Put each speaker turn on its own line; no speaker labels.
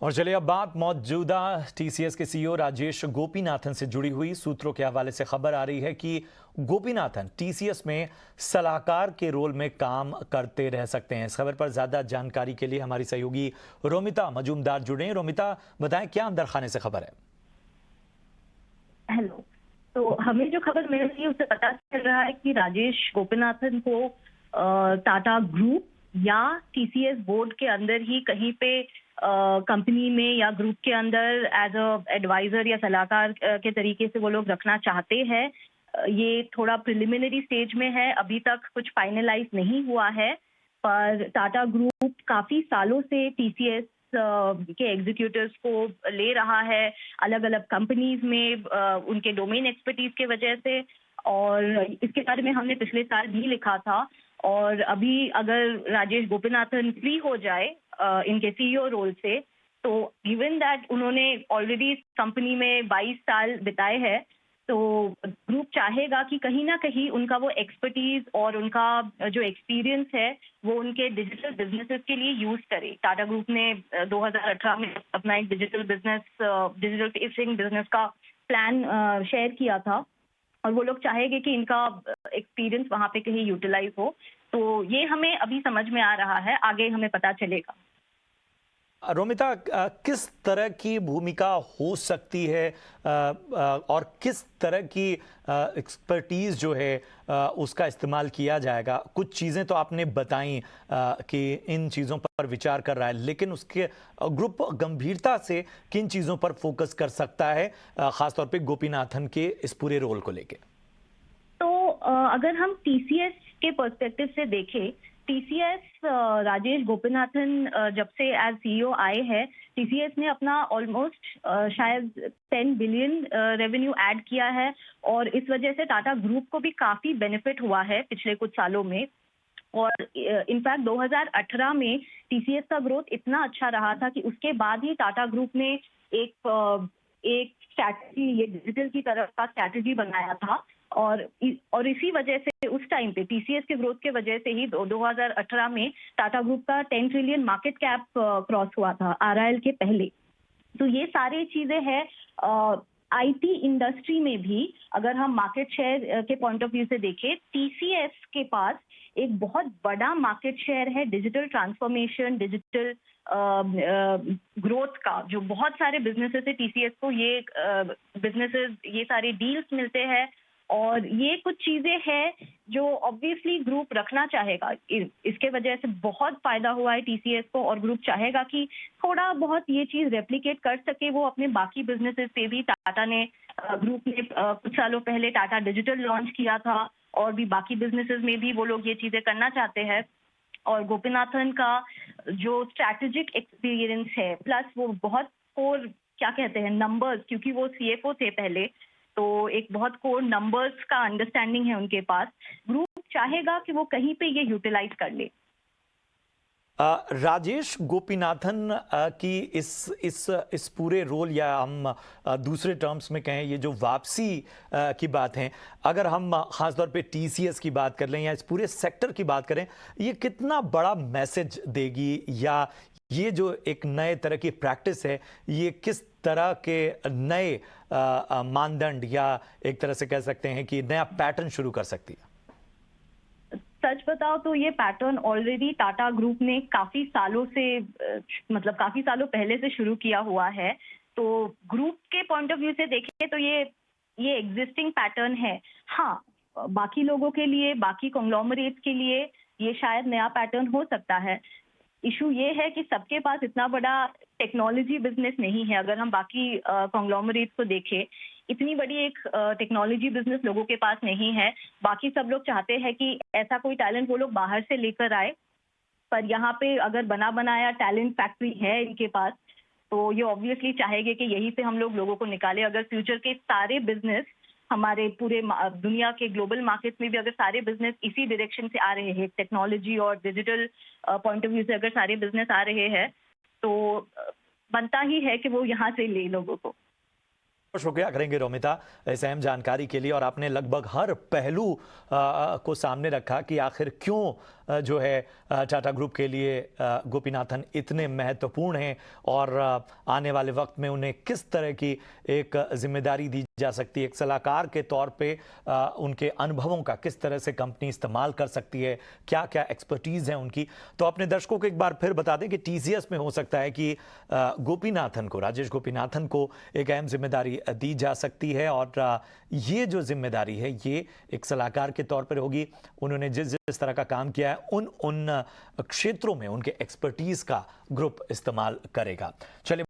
और चलिए अब बात मौजूदा टीसीएस के सीईओ राजेश गोपीनाथन से जुड़ी हुई सूत्रों के हवाले से खबर आ रही है कि गोपीनाथन टीसीएस में सलाहकार के रोल में काम करते रह सकते हैं। इस खबर पर ज्यादा जानकारी के लिए हमारी सहयोगी रोमिता मजूमदार जुड़े हैं। रोमिता, बताएं क्या अंदर खाने से खबर है।
हेलो। तो हमें जो खबर मिल रही है उससे पता चल रहा है कि राजेश गोपीनाथन को टाटा ग्रुप या टीसीएस बोर्ड के अंदर ही कहीं पे कंपनी में या ग्रुप के अंदर एज अ एडवाइजर या सलाहकार के तरीके से वो लोग रखना चाहते हैं। ये थोड़ा प्रिलिमिनरी स्टेज में है, अभी तक कुछ फाइनलाइज नहीं हुआ है। पर टाटा ग्रुप काफी सालों से टीसीएस के एग्जीक्यूटिव्स को ले रहा है अलग अलग कंपनीज में उनके डोमेन एक्सपर्टीज के वजह से। और इसके बारे में हमने पिछले साल भी लिखा था। और अभी अगर राजेश गोपीनाथन फ्री हो जाए इनके सीईओ रोल से, तो गिवन दैट उन्होंने ऑलरेडी कंपनी में 22 साल बिताए हैं, तो ग्रुप चाहेगा कि कहीं ना कहीं उनका वो एक्सपर्टीज और उनका जो एक्सपीरियंस है वो उनके डिजिटल बिजनेसेस के लिए यूज करे। टाटा ग्रुप ने 2018 में अपना एक डिजिटल फेसिंग बिजनेस का प्लान शेयर किया था और वो लोग चाहेंगे कि इनका एक्सपीरियंस वहां पे कहीं यूटिलाइज हो। तो ये हमें अभी समझ में आ रहा है, आगे हमें पता चलेगा।
रोमिता, किस तरह की भूमिका हो सकती है और किस तरह की एक्सपर्टीज जो है उसका इस्तेमाल किया जाएगा? कुछ चीज़ें तो आपने बताई कि इन चीज़ों पर विचार कर रहा है, लेकिन उसके ग्रुप गंभीरता से किन चीज़ों पर फोकस कर सकता है, खासतौर पे गोपीनाथन के इस पूरे रोल को लेके?
तो अगर हम टीसीएस के पर्सपेक्टिव से देखें, टीसीएस राजेश गोपीनाथन जब से एज सीईओ आए हैं, टीसीएस ने अपना ऑलमोस्ट शायद 10 बिलियन रेवेन्यू ऐड किया है। और इस वजह से टाटा ग्रुप को भी काफी बेनिफिट हुआ है पिछले कुछ सालों में। और इनफैक्ट 2018 में टीसीएस का ग्रोथ इतना अच्छा रहा था कि उसके बाद ही टाटा ग्रुप ने एक स्ट्रैटेजी, ये डिजिटल की तरफ का स्ट्रैटेजी बनाया था। और इसी वजह से उस टाइम पे टीसीएस के ग्रोथ के वजह से ही 2018 में टाटा ग्रुप का 10 ट्रिलियन मार्केट कैप क्रॉस हुआ था आरआईएल के पहले। तो ये सारी चीजें हैं। आईटी इंडस्ट्री में भी अगर हम मार्केट शेयर के पॉइंट ऑफ व्यू से देखें, टीसीएस के पास एक बहुत बड़ा मार्केट शेयर है डिजिटल ट्रांसफॉर्मेशन, डिजिटल ग्रोथ का। जो बहुत सारे बिजनेसेस है टीसीएस को, ये बिजनेसेस, ये सारे डील्स मिलते हैं। और ये कुछ चीजें हैं जो ऑब्वियसली ग्रुप रखना चाहेगा। इसके वजह से बहुत फायदा हुआ है टीसीएस को, और ग्रुप चाहेगा कि थोड़ा बहुत ये चीज रेप्लिकेट कर सके वो अपने बाकी बिजनेसेस पे भी। टाटा ने ग्रुप ने कुछ सालों पहले टाटा डिजिटल लॉन्च किया था, और भी बाकी बिजनेसेस में भी वो लोग ये चीजें करना चाहते हैं। और गोपीनाथन का जो स्ट्रैटेजिक एक्सपीरियंस है, प्लस वो बहुत कोर, क्या कहते हैं, नंबर्स, क्योंकि वो सीएफओ थे पहले, तो एक बहुत कोर नंबर्स का अंडरस्टैंडिंग है उनके पास। ग्रुप चाहेगा कि वो कहीं पे ये यूटिलाइज कर ले।
राजेश गोपीनाथन की इस पूरे रोल, या हम दूसरे टर्म्स में कहें ये जो वापसी की बात है, अगर हम खासतौर पे टीसीएस की बात कर लें या इस पूरे सेक्टर की बात करें, ये कितना बड़ा मैसेज देगी, या ये जो एक नए तरह की प्रैक्टिस है, ये किस तरह के नए मानदंड या एक तरह से कह सकते हैं कि नया पैटर्न शुरू कर सकती है?
सच बताओ तो ये पैटर्न ऑलरेडी टाटा ग्रुप ने काफी सालों से, मतलब काफी सालों पहले से शुरू किया हुआ है। तो ग्रुप के पॉइंट ऑफ व्यू से देखें तो ये एग्जिस्टिंग पैटर्न है। हाँ, बाकी लोगों के लिए, बाकी कॉन्ग्लोमरेट्स के लिए ये शायद नया पैटर्न हो सकता है। इशू ये है कि सबके पास इतना बड़ा टेक्नोलॉजी बिजनेस नहीं है। अगर हम बाकी कॉन्ग्लोमरेट्स को देखें, इतनी बड़ी एक टेक्नोलॉजी बिजनेस लोगों के पास नहीं है। बाकी सब लोग चाहते हैं कि ऐसा कोई टैलेंट वो लोग बाहर से लेकर आए, पर यहाँ पे अगर बना बनाया टैलेंट फैक्ट्री है इनके पास, तो ये ऑब्वियसली चाहेंगे कि यहीं से हम लोगों को निकाले। अगर फ्यूचर के सारे बिजनेस हमारे पूरे दुनिया के ग्लोबल मार्केट में भी अगर सारे बिजनेस इसी डायरेक्शन से आ रहे हैं, टेक्नोलॉजी और डिजिटल पॉइंट ऑफ व्यू से अगर सारे बिजनेस आ रहे हैं, तो बनता ही है कि वो यहाँ से ले लोगों को।
शुक्रिया करेंगे रोमिता इस अहम जानकारी के लिए। और आपने लगभग हर पहलू को सामने रखा कि आखिर क्यों जो है टाटा ग्रुप के लिए गोपीनाथन इतने महत्वपूर्ण हैं और आने वाले वक्त में उन्हें किस तरह की एक जिम्मेदारी दी जा सकती है। एक सलाहकार के तौर पे उनके अनुभवों का किस तरह से कंपनी इस्तेमाल कर सकती है, क्या क्या एक्सपर्टीज है उनकी। तो अपने दर्शकों को एक बार फिर बता दें कि टीसीएस में हो सकता है कि गोपीनाथन को, राजेश गोपीनाथन को एक अहम जिम्मेदारी दी जा सकती है। और ये जो जिम्मेदारी है ये एक सलाहकार के तौर पर होगी। उन्होंने जिस तरह का काम किया है उन क्षेत्रों में उनके एक्सपर्टीज का ग्रुप इस्तेमाल करेगा। चलिए